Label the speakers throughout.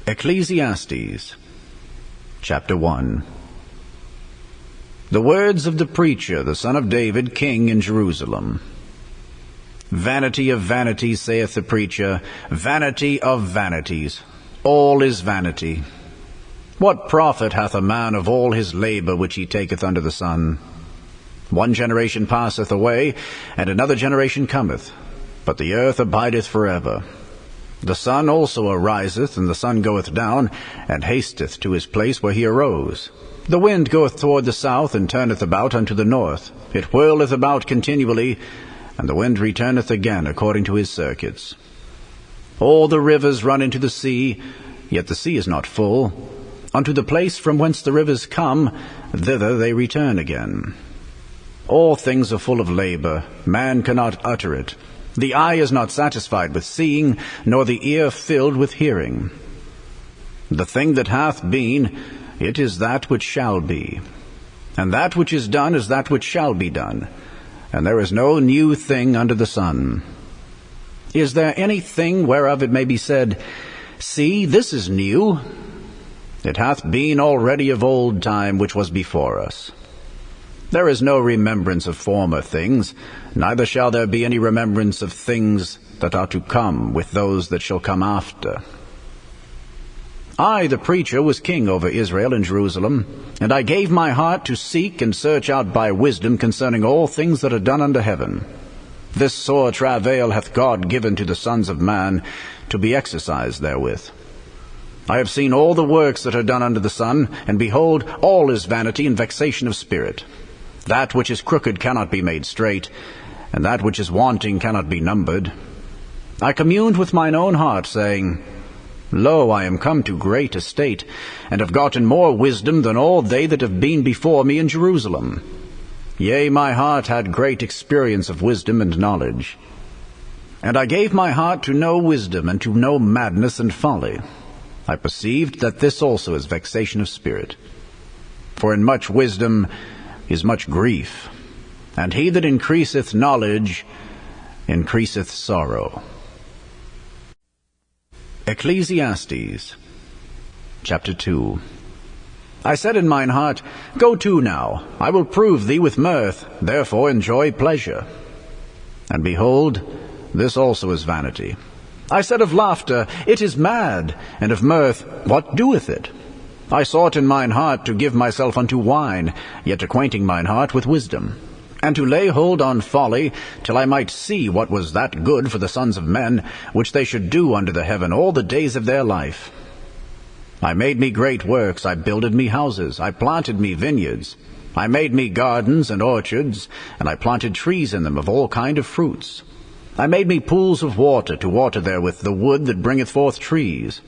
Speaker 1: Ecclesiastes Chapter 1. The words of the preacher, the son of David, king in Jerusalem. Vanity of vanities, saith the preacher, vanity of vanities. All is vanity. What profit hath a man of all his labor which he taketh under the sun? One generation passeth away, and another generation cometh, but the earth abideth forever. The sun also ariseth, and the sun goeth down, and hasteth to his place where he arose. The wind goeth toward the south, and turneth about unto the north. It whirleth about continually, and the wind returneth again according to his circuits. All the rivers run into the sea, yet the sea is not full. Unto the place from whence the rivers come, thither they return again. All things are full of labor, man cannot utter it. The eye is not satisfied with seeing, nor the ear filled with hearing. The thing that hath been, it is that which shall be. And that which is done is that which shall be done. And there is no new thing under the sun. Is there anything whereof it may be said, See, this is new? It hath been already of old time which was before us. There is no remembrance of former things, neither shall there be any remembrance of things that are to come with those that shall come after. I, the preacher, was king over Israel in Jerusalem, and I gave my heart to seek and search out by wisdom concerning all things that are done under heaven. This sore travail hath God given to the sons of man to be exercised therewith. I have seen all the works that are done under the sun, and behold, all is vanity and vexation of spirit. That which is crooked cannot be made straight, and that which is wanting cannot be numbered. I communed with mine own heart, saying, Lo, I am come to great estate, and have gotten more wisdom than all they that have been before me in Jerusalem. Yea, my heart had great experience of wisdom and knowledge. And I gave my heart to know wisdom, and to know madness and folly. I perceived that this also is vexation of spirit. For in much wisdom is much grief, and he that increaseth knowledge increaseth sorrow. Ecclesiastes Chapter 2. I said in mine heart, Go to now, I will prove thee with mirth, therefore enjoy pleasure. And behold, this also is vanity. I said of laughter, It is mad, and of mirth, what doeth it? I sought in mine heart to give myself unto wine, yet acquainting mine heart with wisdom, and to lay hold on folly, till I might see what was that good for the sons of men, which they should do under the heaven all the days of their life. I made me great works, I builded me houses, I planted me vineyards, I made me gardens and orchards, and I planted trees in them of all kind of fruits. I made me pools of water to water therewith the wood that bringeth forth trees.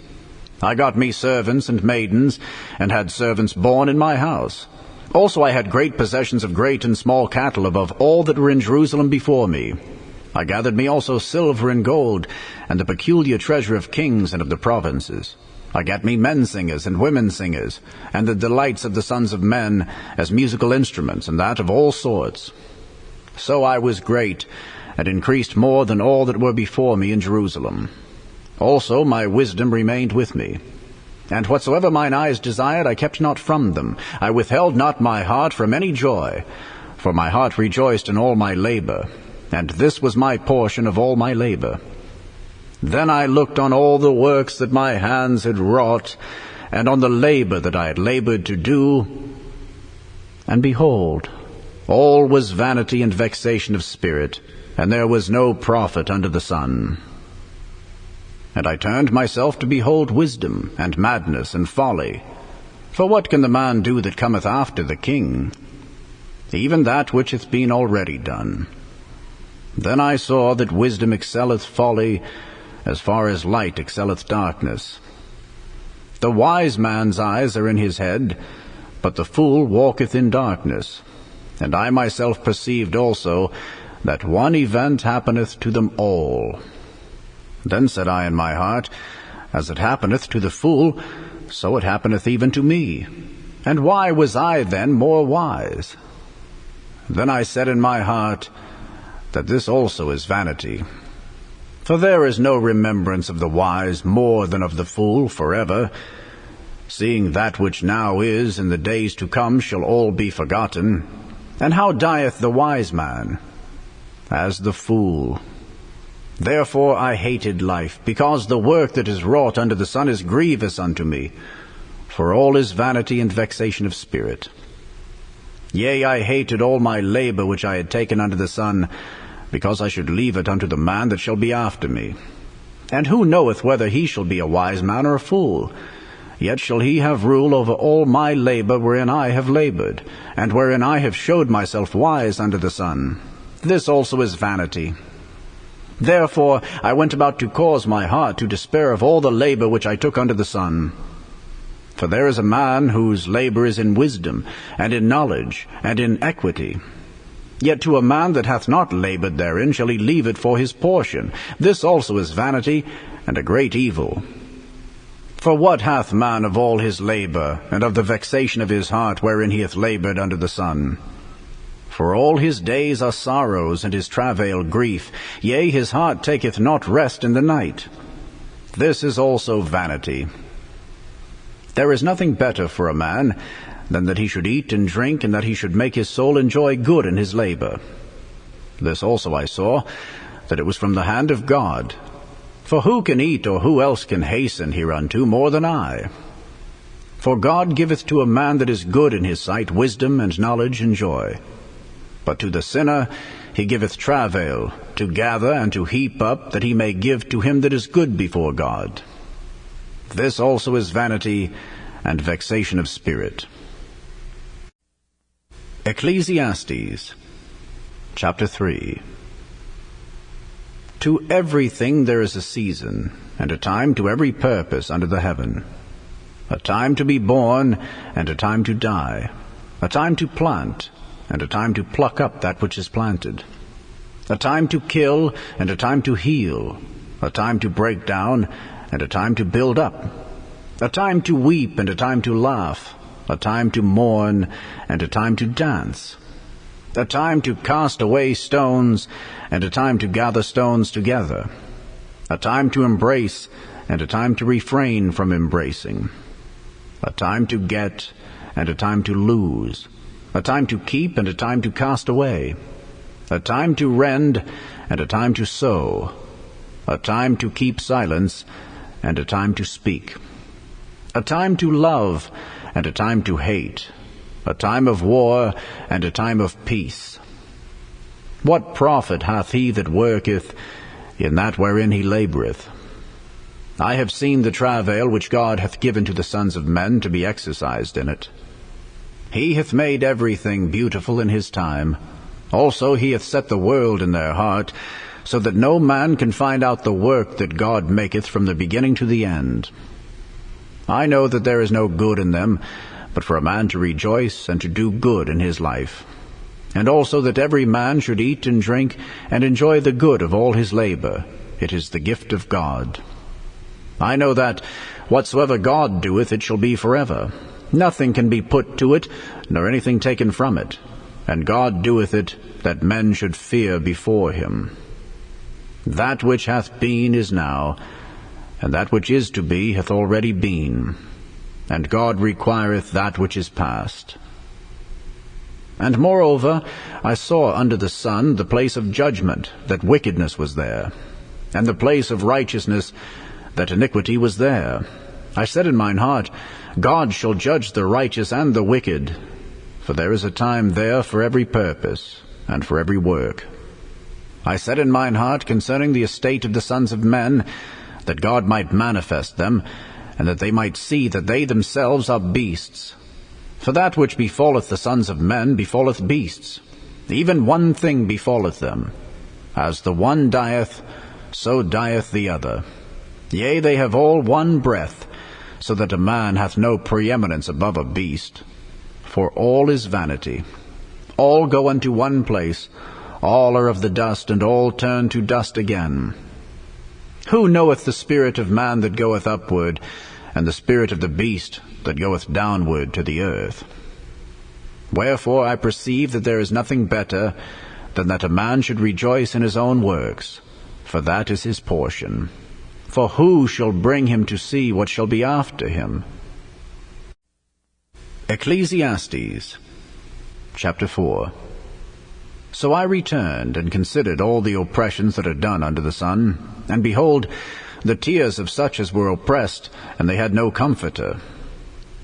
Speaker 1: I got me servants and maidens, and had servants born in my house. Also I had great possessions of great and small cattle above all that were in Jerusalem before me. I gathered me also silver and gold, and the peculiar treasure of kings and of the provinces. I gat me men singers and women singers, and the delights of the sons of men as musical instruments, and that of all sorts. So I was great, and increased more than all that were before me in Jerusalem. Also my wisdom remained with me. And whatsoever mine eyes desired, I kept not from them. I withheld not my heart from any joy, for my heart rejoiced in all my labor, and this was my portion of all my labor. Then I looked on all the works that my hands had wrought, and on the labor that I had labored to do, and behold, all was vanity and vexation of spirit, and there was no profit under the sun. And I turned myself to behold wisdom, and madness, and folly. For what can the man do that cometh after the king? Even that which hath been already done. Then I saw that wisdom excelleth folly, as far as light excelleth darkness. The wise man's eyes are in his head, but the fool walketh in darkness. And I myself perceived also that one event happeneth to them all. Then said I in my heart, As it happeneth to the fool, so it happeneth even to me. And why was I then more wise? Then I said in my heart, That this also is vanity. For there is no remembrance of the wise more than of the fool forever, seeing that which now is in the days to come shall all be forgotten. And how dieth the wise man? As the fool. Therefore I hated life, because the work that is wrought under the sun is grievous unto me, for all is vanity and vexation of spirit. Yea, I hated all my labor which I had taken under the sun, because I should leave it unto the man that shall be after me. And who knoweth whether he shall be a wise man or a fool? Yet shall he have rule over all my labor wherein I have labored, and wherein I have showed myself wise under the sun. This also is vanity. Therefore I went about to cause my heart to despair of all the labor which I took under the sun. For there is a man whose labor is in wisdom, and in knowledge, and in equity. Yet to a man that hath not labored therein shall he leave it for his portion. This also is vanity, and a great evil. For what hath man of all his labor, and of the vexation of his heart wherein he hath labored under the sun? For all his days are sorrows, and his travail grief, yea, his heart taketh not rest in the night. This is also vanity. There is nothing better for a man than that he should eat and drink, and that he should make his soul enjoy good in his labor. This also I saw, that it was from the hand of God. For who can eat, or who else can hasten hereunto more than I? For God giveth to a man that is good in his sight wisdom and knowledge and joy. But to the sinner he giveth travail, to gather and to heap up, that he may give to him that is good before God. This also is vanity and vexation of spirit. Ecclesiastes Chapter 3. To everything there is a season, and a time to every purpose under the heaven. A time to be born, and a time to die. A time to plant, and a time to pluck up that which is planted. A time to kill, and a time to heal. A time to break down, and a time to build up. A time to weep, and a time to laugh. A time to mourn, and a time to dance. A time to cast away stones, and a time to gather stones together. A time to embrace, and a time to refrain from embracing. A time to get, and a time to lose. A time to keep, and a time to cast away. A time to rend, and a time to sow. A time to keep silence, and a time to speak. A time to love, and a time to hate. A time of war, and a time of peace. What profit hath he that worketh in that wherein he laboureth? I have seen the travail which God hath given to the sons of men to be exercised in it. He hath made everything beautiful in his time. Also he hath set the world in their heart, so that no man can find out the work that God maketh from the beginning to the end. I know that there is no good in them, but for a man to rejoice and to do good in his life, and also that every man should eat and drink and enjoy the good of all his labor. It is the gift of God. I know that whatsoever God doeth, it shall be forever. Nothing can be put to it, nor anything taken from it. And God doeth it, that men should fear before him. That which hath been is now, and that which is to be hath already been. And God requireth that which is past. And moreover, I saw under the sun the place of judgment, that wickedness was there, and the place of righteousness, that iniquity was there. I said in mine heart, God shall judge the righteous and the wicked, for there is a time there for every purpose, and for every work. I said in mine heart concerning the estate of the sons of men, that God might manifest them, and that they might see that they themselves are beasts. For that which befalleth the sons of men befalleth beasts. Even one thing befalleth them. As the one dieth, so dieth the other. Yea, they have all one breath, so that a man hath no preeminence above a beast. For all is vanity. All go unto one place. All are of the dust, and all turn to dust again. Who knoweth the spirit of man that goeth upward, and the spirit of the beast that goeth downward to the earth? Wherefore I perceive that there is nothing better than that a man should rejoice in his own works. for that is his portion. For who shall bring him to see what shall be after him? Ecclesiastes Chapter 4. So I returned and considered all the oppressions that are done under the sun, and behold, the tears of such as were oppressed, and they had no comforter.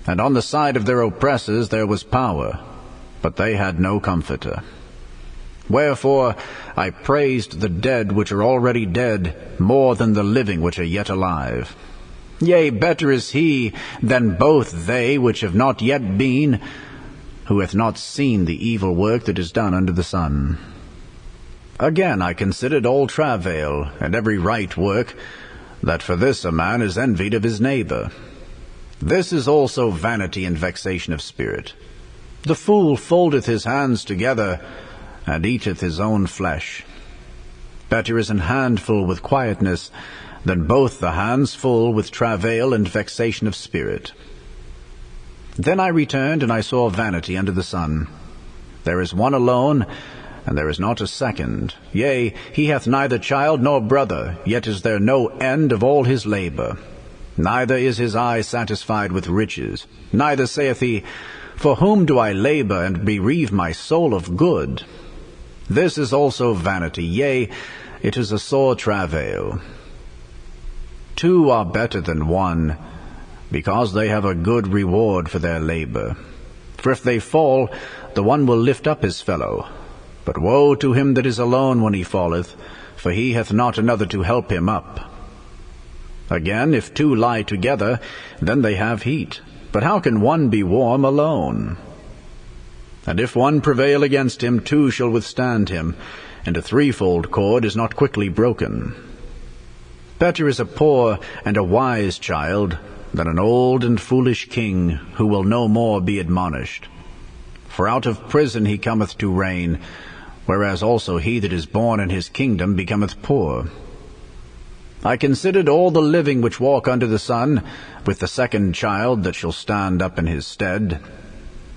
Speaker 1: And on the side of their oppressors there was power, but they had no comforter. Wherefore I praised the dead which are already dead more than the living which are yet alive. Yea, better is he than both they which have not yet been, who hath not seen the evil work that is done under the sun. Again I considered all travail, and every right work, that for this a man is envied of his neighbor. This is also vanity and vexation of spirit. The fool foldeth his hands together, and eateth his own flesh. Better is an handful with quietness, than both the hands full with travail and vexation of spirit. Then I returned, and I saw vanity under the sun. There is one alone, and there is not a second. Yea, he hath neither child nor brother, yet is there no end of all his labor. Neither is his eye satisfied with riches. Neither saith he, For whom do I labor, and bereave my soul of good? This is also vanity, yea, it is a sore travail. Two are better than one, because they have a good reward for their labor. For if they fall, the one will lift up his fellow. But woe to him that is alone when he falleth, for he hath not another to help him up. Again, if two lie together, then they have heat. But how can one be warm alone? And if one prevail against him, two shall withstand him, and a threefold cord is not quickly broken. Better is a poor and a wise child than an old and foolish king, who will no more be admonished. For out of prison he cometh to reign, whereas also he that is born in his kingdom becometh poor. I considered all the living which walk under the sun, with the second child that shall stand up in his stead.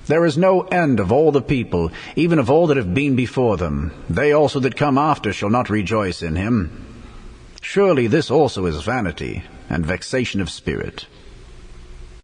Speaker 1: There is no end of all the people, even of all that have been before them. They also that come after shall not rejoice in him. Surely this also is vanity, and vexation of spirit.